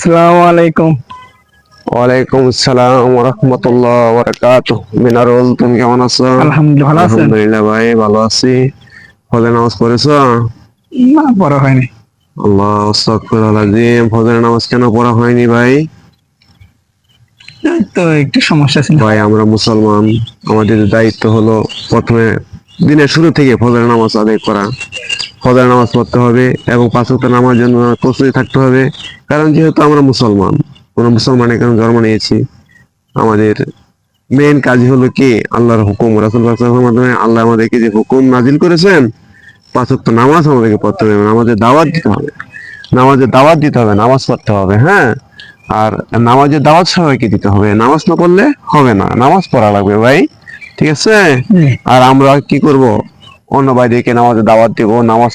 আসসালামু আলাইকুম। ওয়ালাইকুম আসসালাম ওয়া রাহমাতুল্লাহি ওয়া বারাকাতুহু। মিনারুল, তুমি কেমন আছো? আলহামদুলিল্লাহ, ভালো আছেন? আলহামদুলিল্লাহ ভাই, ভালো আছি। ফজর নামাজ পড়েছো? না, পড়া হয়নি। আল্লাহ আস্তাগফিরুল আযীম। ফজরের নামাজ কেন পড়া হয়নি ভাই? এই তো একটু সমস্যা ছিল। ভাই, আমরা মুসলমান, আমাদের দায়িত্ব হলো প্রথমে দিনের শুরু থেকে ফজরের নামাজ আদায় করা। ফজরের নামাজ পড়তে হবে এবং পাঁচ ওয়াক্ত নামাজের জন্য প্রস্তুতি থাকতে হবে। কারণ যেহেতু আমরা মুসলমান, কোনো মুসলমানের কারণে জন্ম নিয়েছি, আমাদের মেইন কাজ হলো কি আল্লাহর হুকুম। রাসূল সাল্লাল্লাহু মাধ্যমে আল্লাহ আমাদেরকে যে হুকুম নাজিল করেছেন, পাঁচ ওয়াক্ত নামাজ আমাদেরকে পড়তে হবে, আমাদের দাওয়াত দিতে হবে। নামাজের দাওয়াত দিতে হবে, নামাজ পড়তে হবে, হ্যাঁ। আর নামাজের দাওয়াত সবাইকে দিতে হবে, নামাজ না পড়লে হবে না, নামাজ পড়া লাগবে ভাই, ঠিক আছে। জি। আর আমরা কি করব? অন্য ভাইদেরকে নামাজের দাওয়াত দিব, নামাজ